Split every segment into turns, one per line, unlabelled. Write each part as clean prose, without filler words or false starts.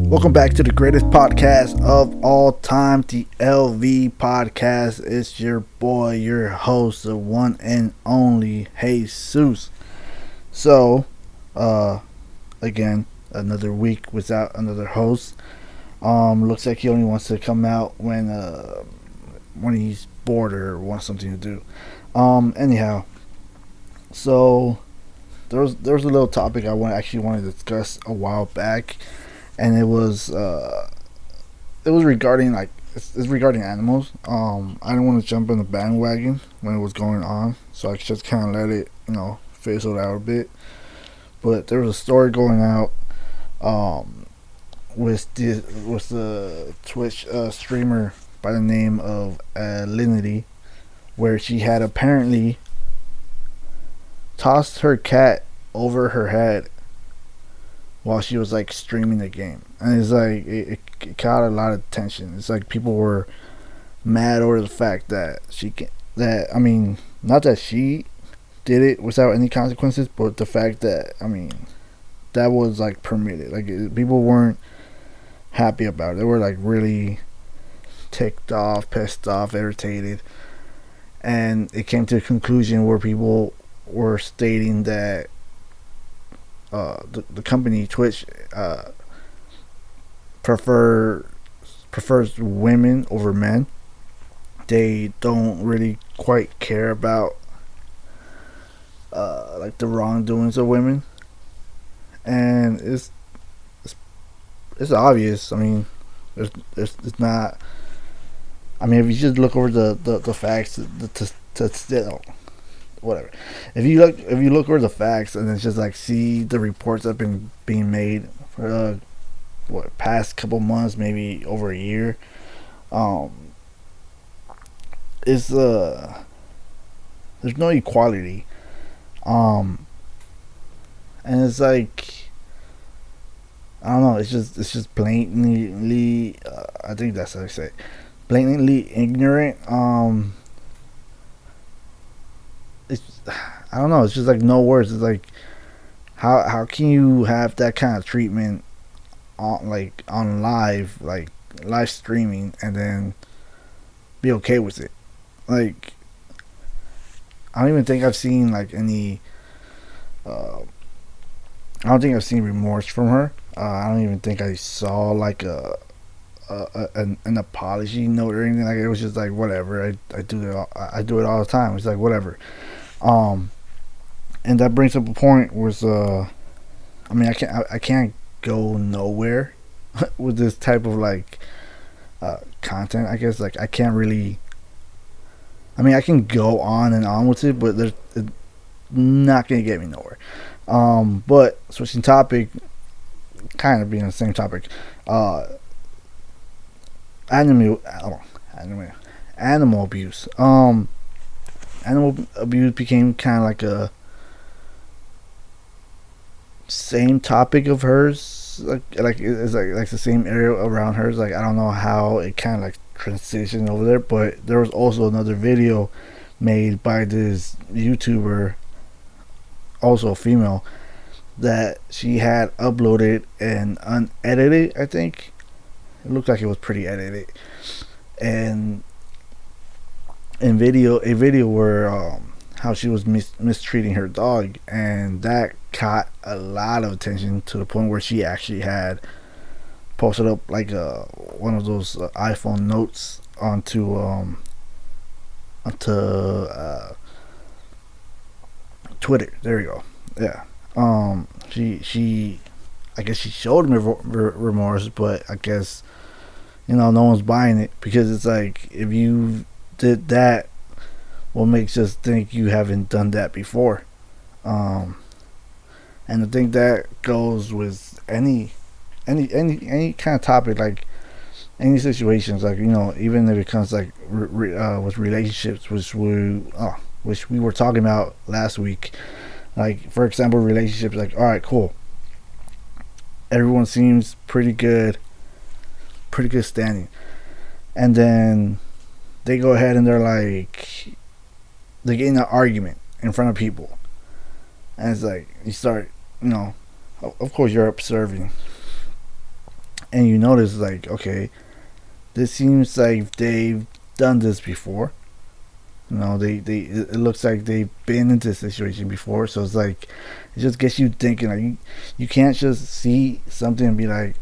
Welcome back to the greatest podcast of all time, the LV Podcast. It's your boy, your host, the one and only Jesus. So, again, another week without another host. Looks like he only wants to come out when he's bored or wants something to do. Anyhow, so there was a little topic I actually want to discuss a while back, and it was regarding it's regarding animals. I didn't want to jump in the bandwagon when it was going on, so I just kind of let it fizzle out a bit. But there was a story going out with the Twitch streamer by the name of Linity, where she had apparently tossed her cat over her head while she was like streaming the game, and it's like it caught a lot of attention. It's like people were mad over the fact that not that she did it without any consequences, but the fact that that was like permitted. Like people weren't happy about it. They were like really ticked off, pissed off, irritated, and it came to a conclusion where people were stating that the company Twitch prefers women over men. They don't really quite care about like the wrongdoings of women, and it's obvious. It's not. If you just look over the facts, whatever. If you look over the facts and then just like see the reports that have been being made for past couple months, maybe over a year, it's there's no equality, and it's like I don't know. It's just blatantly. I think that's how I say it. Blatantly ignorant. It's I don't know. It's just like no words. It's like how can you have that kind of treatment on live streaming and then be okay with it? Like I don't even think I've seen like any. I don't think I've seen remorse from her. I don't even think I saw like an apology note or anything. Like it was just like whatever. I do it all the time. It's like whatever. And that brings up a point was I can't go nowhere with this type of like content. I guess like I can't really. I can go on and on with it, but it's not gonna get me nowhere. But switching topic, kind of being the same topic. Animal abuse. Animal abuse became kind of like a same topic of hers, like it's like the same area around hers. Like I don't know how it kind of like transitioned over there, but there was also another video made by this YouTuber, also a female, that she had uploaded and unedited. I think it looked like it was pretty edited, and a video where how she was mistreating her dog, and that caught a lot of attention to the point where she actually had posted up like one of those iPhone notes onto Twitter. There you go. Yeah. She I guess she showed me remorse, but I guess no one's buying it, because it's like if you did that, what makes us think you haven't done that before? And I think that goes with any kind of topic, like any situations, like even if it comes like with relationships, which we were talking about last week. Like for example, relationships. Like all right, cool. Everyone seems pretty good standing, and then they go ahead and they get in an argument in front of people, and it's like you start, of course you're observing, and you notice like, okay, this seems like they've done this before. They it looks like they've been in this situation before. So it's like it just gets you thinking. Like you can't just see something and be like,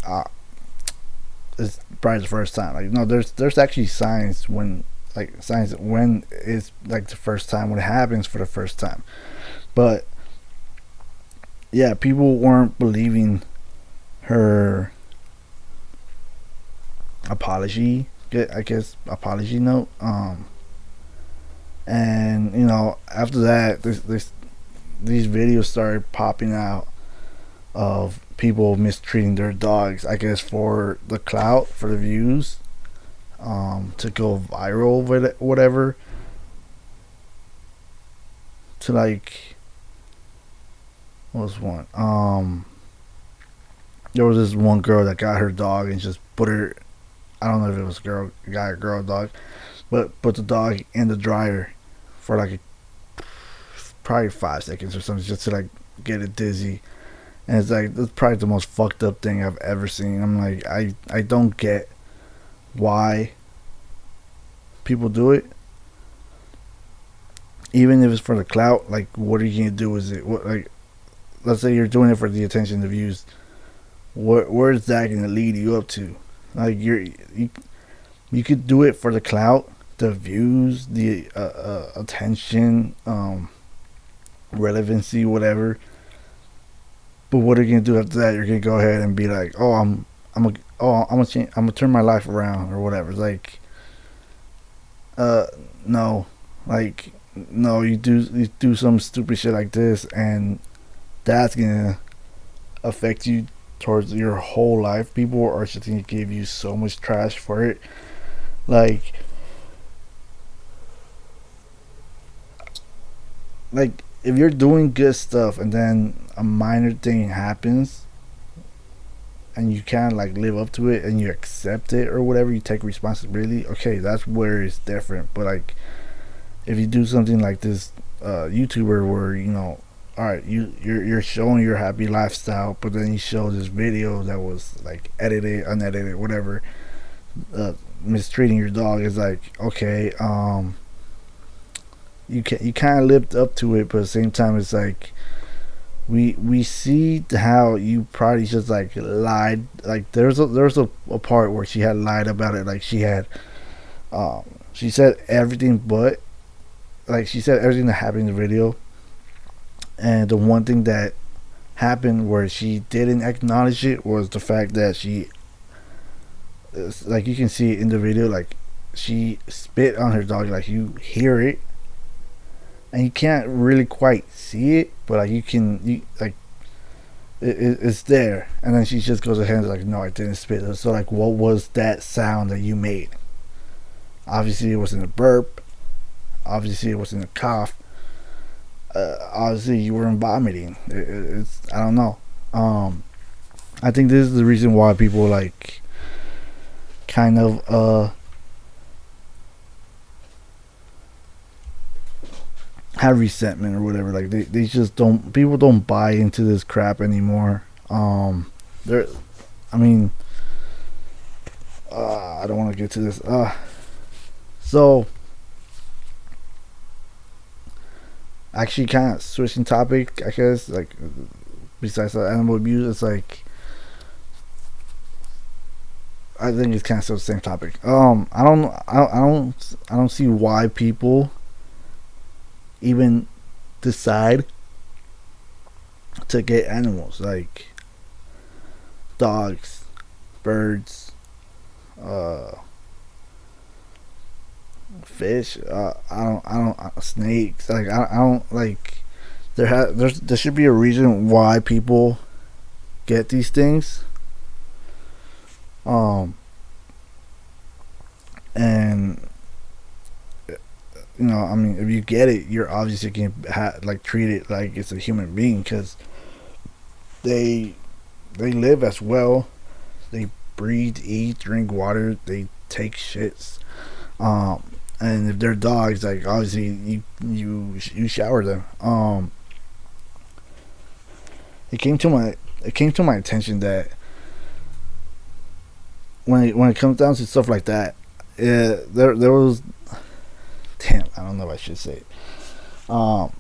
it's probably the first time. Like no, there's actually signs when it's like the first time, when it happens for the first time. But yeah, people weren't believing her apology. I guess apology note. And after that, these videos started popping out of people mistreating their dogs. I guess for the clout, for the views, to go viral with it, whatever. To like, what was one? There was this one girl that got her dog and just put her. I don't know if it was a girl, guy, or girl dog, but put the dog in the dryer for like probably 5 seconds or something, just to like get it dizzy. And it's like that's probably the most fucked up thing I've ever seen. I'm like, I don't get why people do it. Even if it's for the clout, like what are you gonna do? Is it what, like, let's say you're doing it for the attention, the views. Where's that gonna lead you up to? Like you could do it for the clout, the views, the attention, relevancy, whatever. But what are you gonna do after that? You're gonna go ahead and be like, oh, I'm gonna turn my life around or whatever. It's like, no, like, no, you do some stupid shit like this, and that's gonna affect you towards your whole life. People are just gonna give you so much trash for it. Like, if you're doing good stuff and then a minor thing happens and you can't like live up to it and you accept it or whatever, you take responsibility, okay, that's where it's different. But like if you do something like this YouTuber where all right, you're showing your happy lifestyle, but then you show this video that was like edited, unedited, whatever, mistreating your dog, is like, okay, you kind of lived up to it, but at the same time, it's like we see how you probably just like lied. Like there's a part where she had lied about it. Like she said everything, but like she said everything that happened in the video, and the one thing that happened where she didn't acknowledge it was the fact that she, like you can see it in the video, like she spit on her dog. Like you hear it and you can't really quite see it, but like you like it's there. And then she just goes ahead and like, no, I didn't spit. So like, what was that sound that you made? Obviously it wasn't a burp, obviously it wasn't a cough, obviously you weren't vomiting. It's, I don't know. I think this is the reason why people like kind of have resentment or whatever. Like they just don't, people don't buy into this crap anymore. There, I mean, I don't want to get to this. So actually, kind of switching topic, I guess. Like besides the animal abuse, it's like I think it's kind of still the same topic. I don't see why people even decide to get animals like dogs, birds, fish. I don't snakes. Like I don't like. There should be a reason why people get these things. And I mean, if you get it, you're obviously gonna like treat it like it's a human being, because they live as well. They breathe, eat, drink water. They take shits. And if they're dogs, like obviously you shower them. It came to my attention that when it comes down to stuff like that, there was, damn, I don't know if I should say it. Um,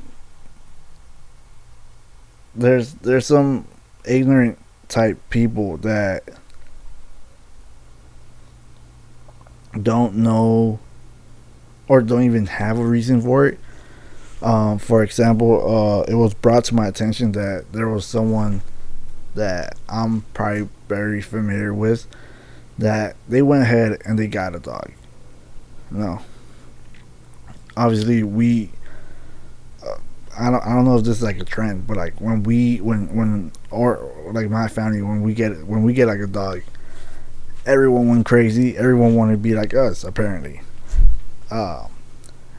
there's some ignorant type people that don't know or don't even have a reason for it. For example, it was brought to my attention that there was someone that I'm probably very familiar with that they went ahead and they got a dog. No, obviously we. I don't know if this is like a trend, but like when or like my family when we get like a dog, everyone went crazy. Everyone wanted to be like us apparently. Um,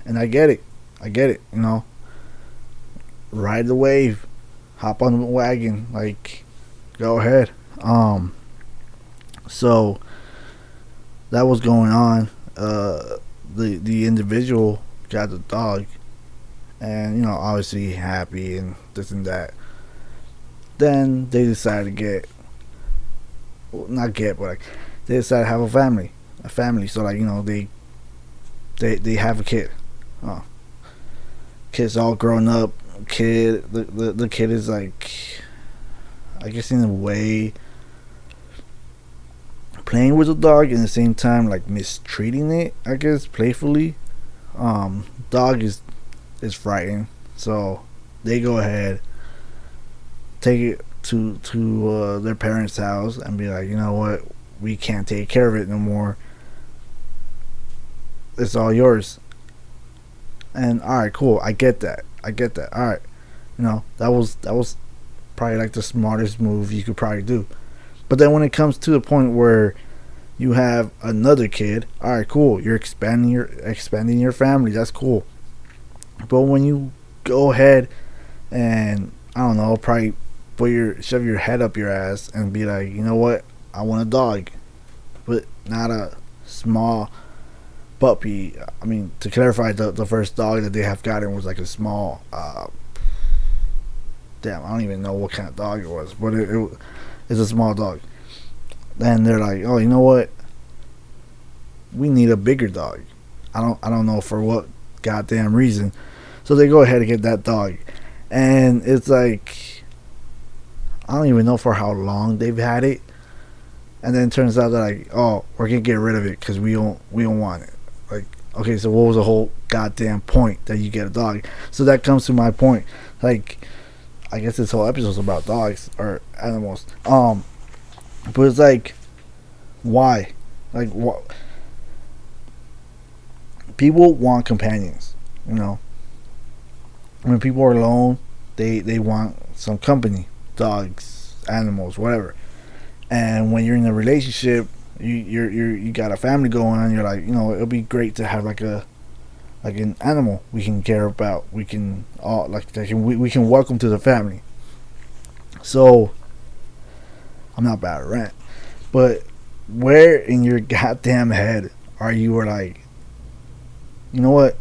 and I get it. I get it. You know, ride the wave, hop on the wagon, like go ahead. So that was going on. The individual got the dog, and you know, obviously happy and this and that. Then they decided to get, well, not get, but like they decided to have a family. So like, you know, they have a kid. Oh, kid's all grown up. The kid is like, I guess in a way playing with the dog and at the same time like mistreating it, I guess playfully. Dog is frightened, so they go ahead, take it to their parents' house and be like, you know what, we can't take care of it no more. It's all yours. And all right, cool. I get that. All right, you know, that was probably like the smartest move you could probably do. But then when it comes to the point where you have another kid, all right, cool. You're expanding your family. That's cool. But when you go ahead and I don't know, probably shove your head up your ass and be like, you know what, I want a dog, but not a small puppy. I mean, to clarify, the first dog that they have gotten was like a small. Damn, I don't even know what kind of dog it was, but it's a small dog. Then they're like, oh, you know what? We need a bigger dog. I don't know for what goddamn reason. So they go ahead and get that dog, and it's like I don't even know for how long they've had it, and then it turns out they're like, oh, we're gonna get rid of it because we don't want it. Like, okay, so what was the whole goddamn point that you get a dog? So that comes to my point. Like, I guess this whole episode is about dogs or animals. But it's like, why? Like, what? People want companions, you know. When people are alone, they want some company, dogs, animals, whatever. And when you're in a relationship, you got a family going on. You're like, you know, it'll be great to have like an animal we can care about. We can all like we can welcome to the family. So I'm not bad at rent, but where in your goddamn head are you were like, you know what?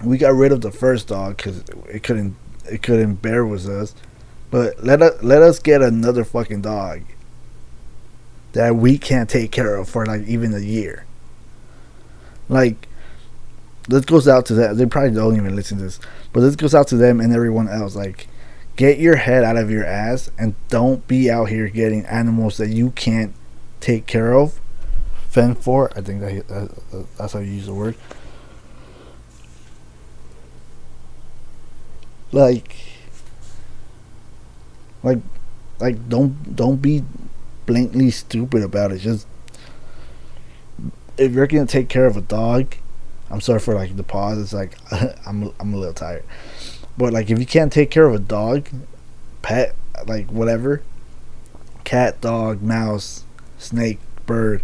We got rid of the first dog because it couldn't bear with us, but let us get another fucking dog that we can't take care of for like even a year. Like, this goes out to them. They probably don't even listen to this, but this goes out to them and everyone else. Like, get your head out of your ass and don't be out here getting animals that you can't take care of, fend for. I think that's how you use the word. Like, don't be blatantly stupid about it. Just, if you're gonna take care of a dog, I'm sorry for like the pause. It's like I'm a little tired, but like if you can't take care of a dog, pet, like whatever, cat, dog, mouse, snake, bird,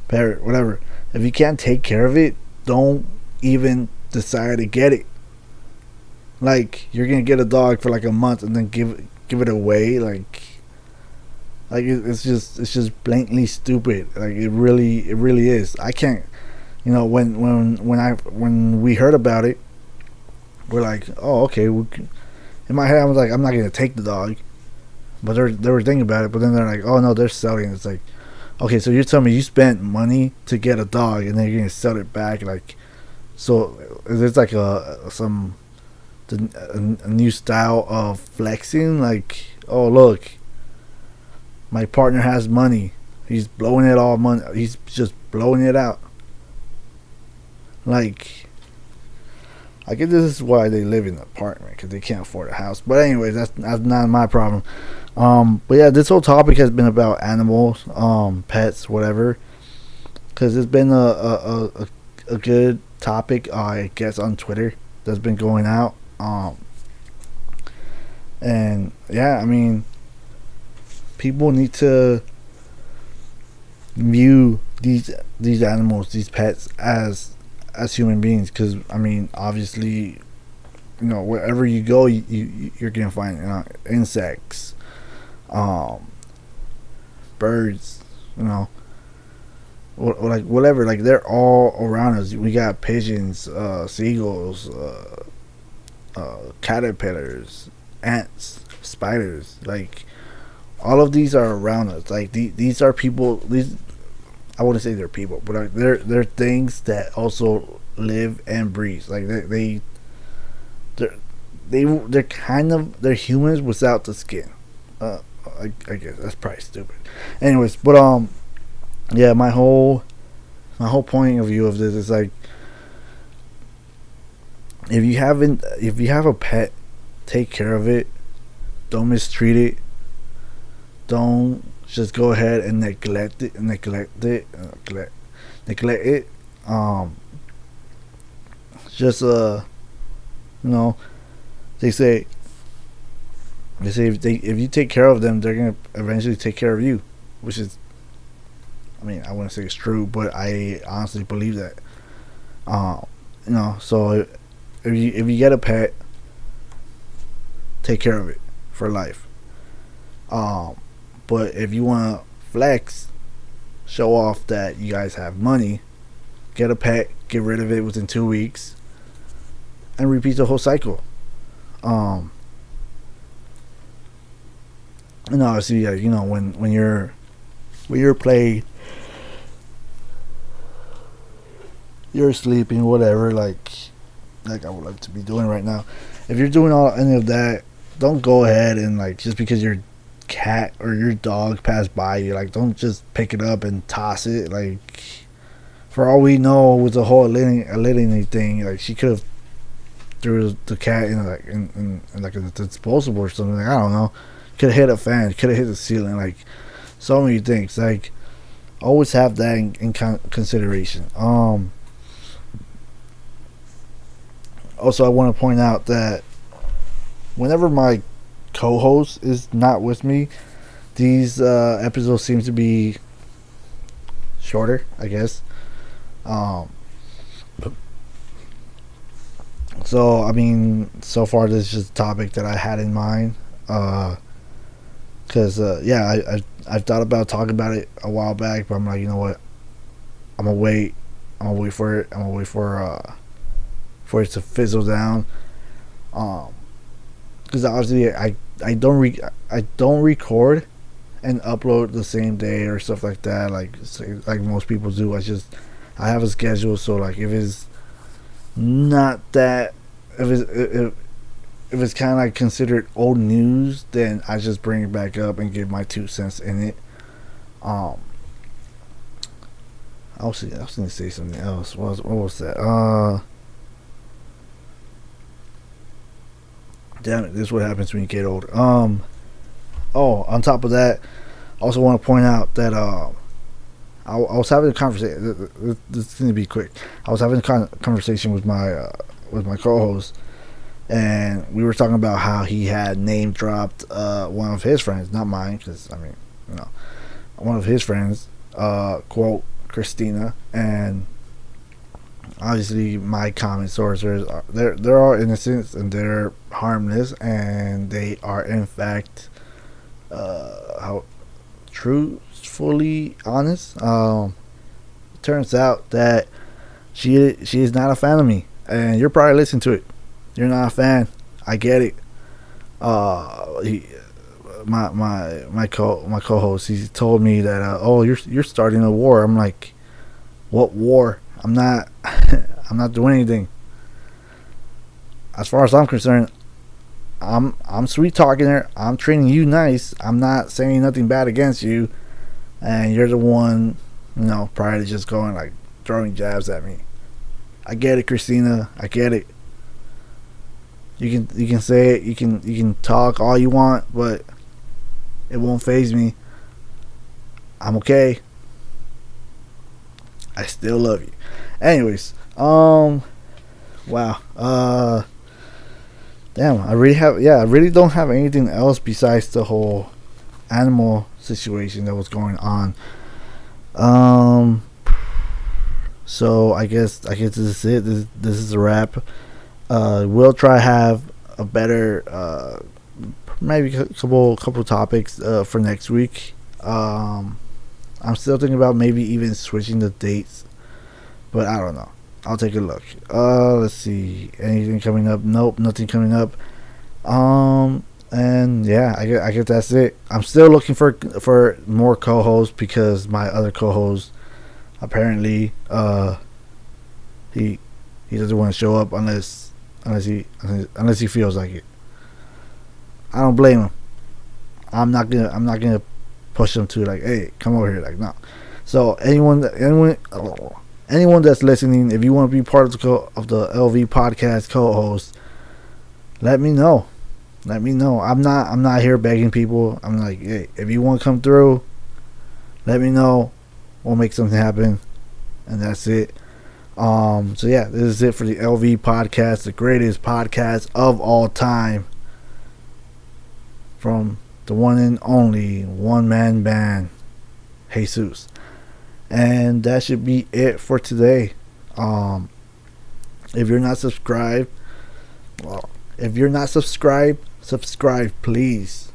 parrot, whatever. If you can't take care of it, don't even decide to get it. Like, you're gonna get a dog for like a month and then give it away. Like it's just blatantly stupid. Like it really is. I can't. You know, when we heard about it, we're like, oh, okay. In my head, I was like, I'm not gonna take the dog, but they were thinking about it. But then they're like, oh no, they're selling. It's like, Okay, so you're telling me you spent money to get a dog, and then you're gonna sell it back, like, so is this like a new style of flexing? Like, oh look, my partner has money. He's blowing it all money. He's just blowing it out. Like, I guess this is why they live in an apartment because they can't afford a house. But anyways, that's not my problem. But yeah, this whole topic has been about animals, pets, whatever. Because it's been a good topic, I guess, on Twitter that's been going out. And yeah, I mean, people need to view these animals, these pets, as human beings. Because I mean, obviously, wherever you go, you're gonna find insects, birds, like whatever. Like they're all around us. We got pigeons, seagulls, caterpillars, ants, spiders. Like all of these are around us. Like these are people. These, I wouldn't say they're people, but like they're things that also live and breathe. Like they're kind of, they're humans without the skin. I guess that's probably stupid. Anyways, but yeah, my whole point of view of this is like, if you have a pet, take care of it. Don't mistreat it. Don't just go ahead and neglect it. Just they say if you take care of them, they're gonna eventually take care of you, which is, I mean, I wouldn't say it's true, but I honestly believe that. So if you get a pet, take care of it for life. But if you want to flex, show off that you guys have money, get a pet, get rid of it within 2 weeks, and repeat the whole cycle. And obviously, yeah, when you're playing, you're sleeping, whatever, like I would like to be doing right now. If you're doing any of that, don't go ahead and, like, just because your cat or your dog passed by you, like, don't just pick it up and toss it. Like, for all we know, with the whole Alinity thing, like, she could have threw the cat in like a disposable or something. Like, I don't know. Could have hit a fan. Could have hit the ceiling. Like, so many things. Like, always have that in consideration. Also, I want to point out that whenever my co-host is not with me, these episodes seem to be shorter, I guess. So I mean, so far this is just a topic that I had in mind. Cause yeah, I've thought about talking about it a while back, but I'm like, you know what? I'm gonna wait for it. I'm gonna wait for it to fizzle down. Because obviously I don't record and upload the same day or stuff like that, like most people do. I have a schedule, so like if it's not that, if it's kind of like considered old news, then I just bring it back up and give my 2 cents in it. I was gonna say something else. What was that? Damn it! This is what happens when you get older. On top of that, I also want to point out that I was having a conversation. This is gonna be quick. I was having a conversation with my co-host, and we were talking about how he had name dropped one of his friends, not mine, because I mean, one of his friends, quote Christina, and obviously my comment sources they're all innocent and they're harmless, and they are in fact how truthfully honest. It turns out that she is not a fan of me, and you're probably listening to it. You're not a fan. I get it. my co-host, he told me that oh, you're starting a war. I'm like, what war? I'm not I'm not doing anything. As far as I'm concerned, I'm sweet talking her. I'm treating you nice. I'm not saying nothing bad against you, and you're the one, probably just going like throwing jabs at me. I get it, Christina. I get it. You can say it. You can talk all you want, but it won't faze me. I'm okay. I still love you. Anyways, wow. Damn. I really don't have anything else besides the whole animal situation that was going on. So I guess this is it. This is a wrap. We'll try to have a better, maybe a couple topics for next week. I'm still thinking about maybe even switching the dates, but I don't know. I'll take a look. Let's see. Anything coming up? Nope, nothing coming up. And yeah, I guess that's it. I'm still looking for more co-hosts because my other co-host apparently he doesn't want to show up unless he feels like it. I don't blame him. I'm not gonna push him to like, hey, come over here, like, no. So anyone that's listening, if you want to be part of the LV podcast co-host, let me know. I'm not here begging people. I'm like, hey, if you want to come through, let me know. We'll make something happen, and that's it. So yeah, this is it for the LV podcast, the greatest podcast of all time, from the one and only one man band, Jesus. And that should be it for today. If you're not subscribed, subscribe please.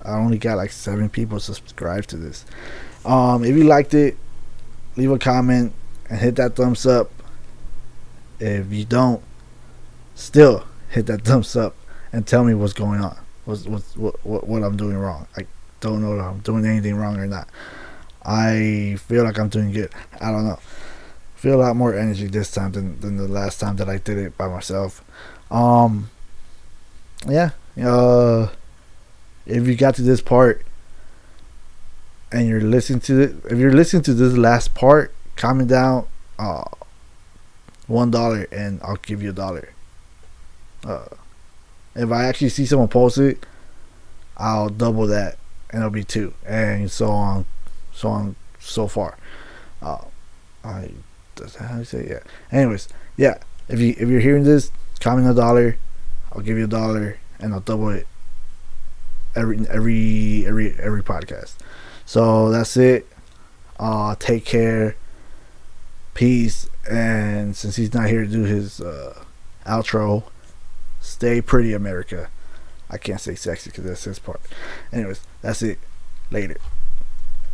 I only got like 7 people subscribed to this. If you liked it, leave a comment and hit that thumbs up. If you don't, still hit that thumbs up and tell me what's going on. What I'm doing wrong. I don't know if I'm doing anything wrong or not. I feel like I'm doing good. I don't know. I feel a lot more energy this time than the last time that I did it by myself. Yeah. If you got to this part and you're listening to it, if you're listening to this last part, comment down $1 and I'll give you $1. If I actually see someone post it, I'll double that and it'll be 2, and so on, so far. That's how you say it? Yeah. Anyways, yeah. If you're hearing this, comment $1. I'll give you $1 and I'll double it every podcast. So that's it. Take care. Peace. And since he's not here to do his outro, stay pretty, America. I can't say sexy because that's his part. Anyways, that's it. Later.